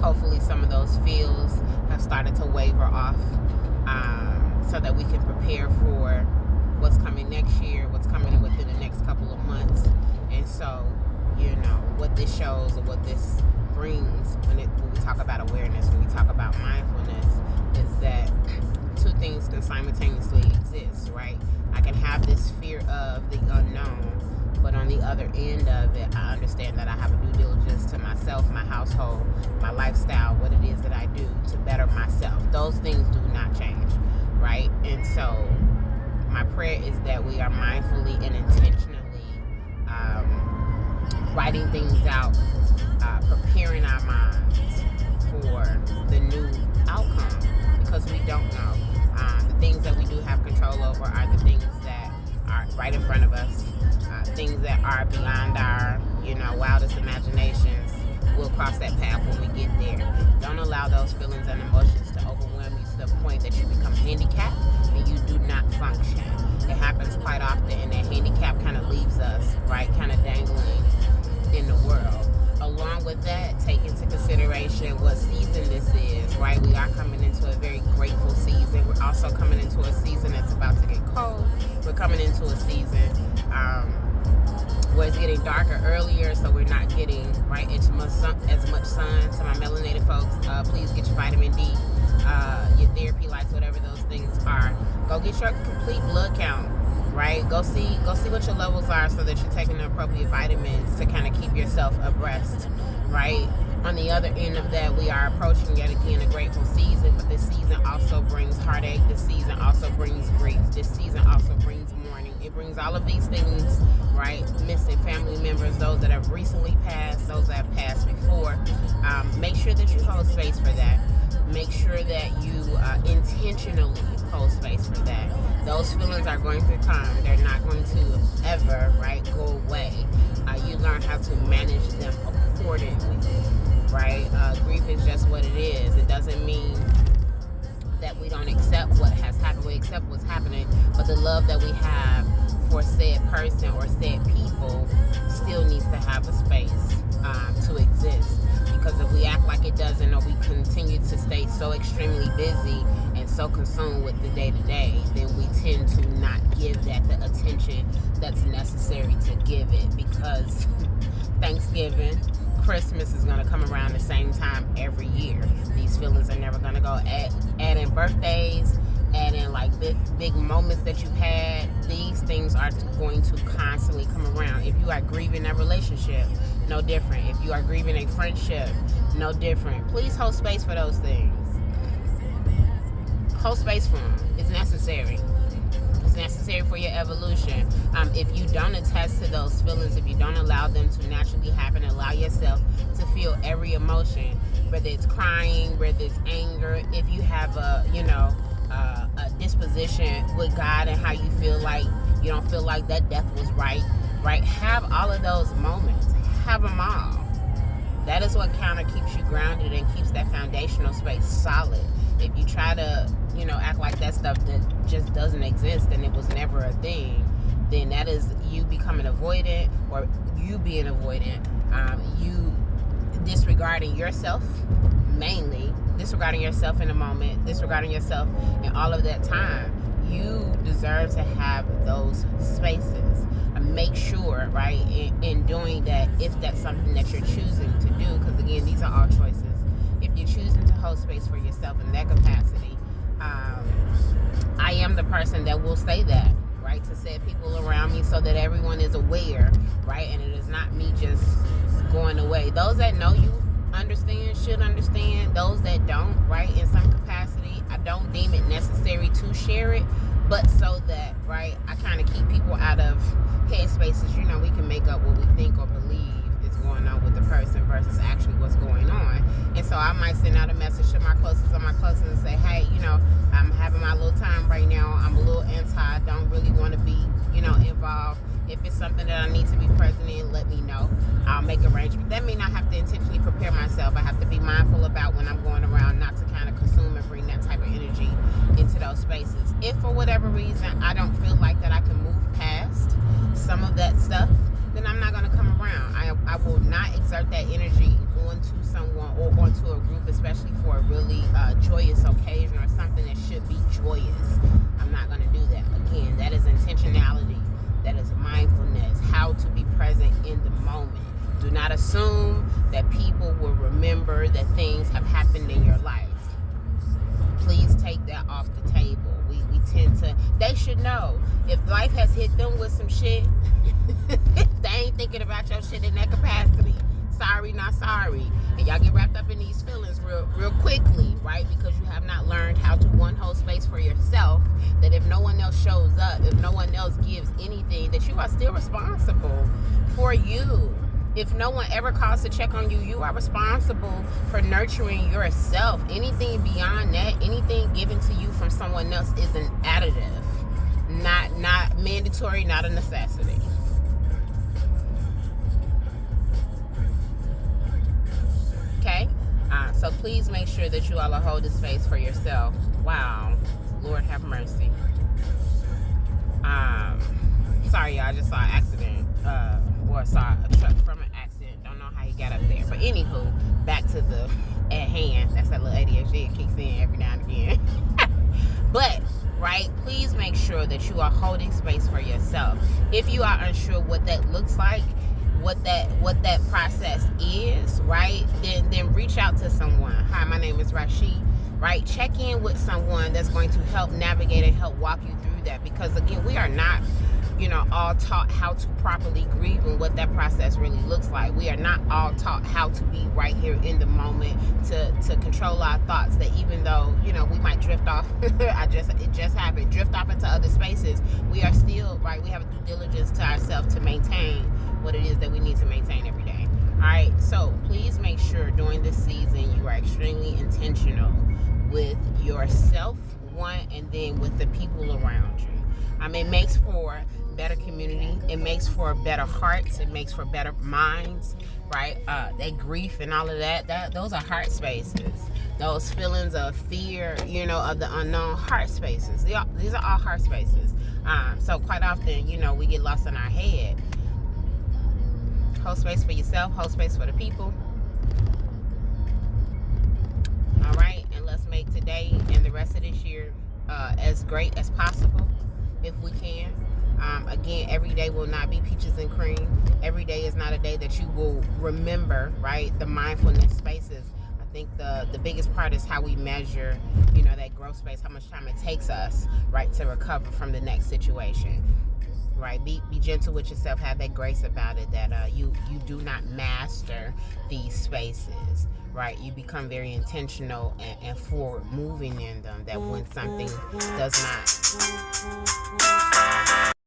hopefully some of those feels have started to waver off, so that we can prepare for what's coming next year, what's coming within the next couple of months. And so, what this shows or what this brings when we talk about awareness, when we talk about mindfulness, is that two things can simultaneously exist, right? I can have this fear of the unknown, but on the other end of it, I understand that I have a due diligence to myself, my household, my lifestyle, what it is that I do to better myself. Those things do not change, right? And so my prayer is that we are mindfully and intentionally writing things out, preparing our minds for the new outcome, because we don't know. The things that we do have control over are the things that are right in front of us. Things that are beyond our, wildest imaginations. We'll cross that path when we get there. Don't allow those feelings and emotions to overwhelm you to the point that you become handicapped and you do not function. It happens quite often, and that handicap kind of leaves us, right, kind of dangling in the world. Along with that, take into consideration what season this is, right? We are coming into a very grateful season. We're also coming into a season that's about to get cold. We're coming into a season where it's getting darker earlier, so we're not getting as much sun. To my melanated folks, please get your vitamin D, your therapy lights, whatever those things are. Go get your complete blood count, right? Go see what your levels are so that you're taking the appropriate vitamins to kind of keep yourself abreast, right? On the other end of that, we are approaching yet again a grateful season, but this season also brings heartache. This season also brings grief. This season also brings mourning. It brings all of these things, right? Missing family members, those that have recently passed, those that have passed before. Make sure that you hold space for that. Make sure that you intentionally hold space for that. Those feelings are going to come. They're not going to ever, go away. You learn how to manage them accordingly, right? Grief is just what it is. It doesn't mean that we don't accept what has happened. We accept what's happening, but the love that we have for said person or said people still needs to have a space to exist. Because if we act like it doesn't, or we continue to stay so extremely busy and so consumed with the day-to-day, then we tend to not give that the attention that's necessary to give it. Because Thanksgiving, Christmas is going to come around the same time every year. These feelings are never going to go. Add in birthdays, add in big moments that you've had. These things are going to constantly come around. If you are grieving a relationship, no different. If you are grieving a friendship, no different. Please hold space for those things. Hold space for them. It's necessary. It's necessary for your evolution. If you don't attest to those feelings, if you don't allow them to naturally happen, allow yourself to feel every emotion, whether it's crying, whether it's anger, if you have a disposition with God and how you feel like you don't feel like that death was right? Have all of those moments. Have them all. That is what kind of keeps you grounded and keeps that foundational space solid. If you try to, act like that stuff that just doesn't exist and it was never a thing, then that is you becoming avoidant, or you being avoidant. You disregarding yourself, mainly disregarding yourself in the moment, disregarding yourself in all of that time. You deserve to have those spaces. Make sure, in doing that, if that's something that you're choosing to do, because again, these are all choices. If you're choosing to hold space for yourself in that capacity, I am the person that will say that, to set people around me so that everyone is aware, and it is not me just going away. Those that know you understand, should understand. Those that don't, in some capacity, I don't deem it necessary to share it, but so that, I kind of keep people out of headspaces. We can make up what we think or believe is going on with the person versus actually what's going on. And so I might send out a message to my closest and say, hey, I'm having my little time right now. I'm a little anti, don't really want to be, involved. If it's something that I need to be present in, let me know. I'll make arrangements. That means I have to intentionally prepare myself. I have to be mindful about when I'm going around, not to kind of consume and bring that type of energy into those spaces. If for whatever reason I don't feel like that I can move past some of that stuff, then I'm not going to come around. I will not exert that energy onto someone or onto a group up, especially for a really joyous occasion or something that should be joyous. I'm not going to do that. Again, that is intentionality. That is mindfulness. How to be present in the moment. Do not assume that people will remember that things have happened in your life. Please take that off the table. We tend to, they should know if life has hit them with some shit, they ain't thinking about your shit in that capacity. Sorry, not sorry. And y'all get wrapped up in these feelings real quickly, right? Because you have not learned how to hold space for yourself, that if no one else shows up, if no one else gives anything, that you are still responsible for you. If no one ever calls to check on you, you are responsible for nurturing yourself. Anything beyond that, anything given to you from someone else is an additive, not mandatory, not a necessity. Okay? So please make sure that you all are holding space for yourself. Wow. Lord have mercy. Sorry, y'all. I just saw an accident. Or saw a truck from an accident. Don't know how he got up there. But anywho, back to the at hand. That's that little ADHD. It kicks in every now and again. But, right, please make sure that you are holding space for yourself. If you are unsure what that looks like, what that process is, right, then reach out to someone. Hi, my name is Rashid. Right, check in with someone that's going to help navigate and help walk you through that. Because again, we are not, all taught how to properly grieve and what that process really looks like. We are not all taught how to be right here in the moment, to control our thoughts, that even though, we might drift off, it just happened, drift off into other spaces, we are still, right, we have a due diligence to ourselves to maintain what it is that we need to maintain every day. All right, so please make sure during this season you are extremely intentional with yourself, one, and then with the people around you. It makes for better community. It makes for better hearts. It makes for better minds, right? That grief and all of that, those are heart spaces. Those feelings of fear, of the unknown, heart spaces. These are all heart spaces. So quite often, we get lost in our head. Hold space for yourself. Hold space for the people. All right, and let's make today and the rest of this year as great as possible, if we can. Again, every day will not be peaches and cream. Every day is not a day that you will remember, right? The mindfulness spaces. I think the biggest part is how we measure, that growth space, how much time it takes us, right, to recover from the next situation. Right, be gentle with yourself. Have that grace about it, that you do not master these spaces. Right, you become very intentional and forward moving in them. That when something does not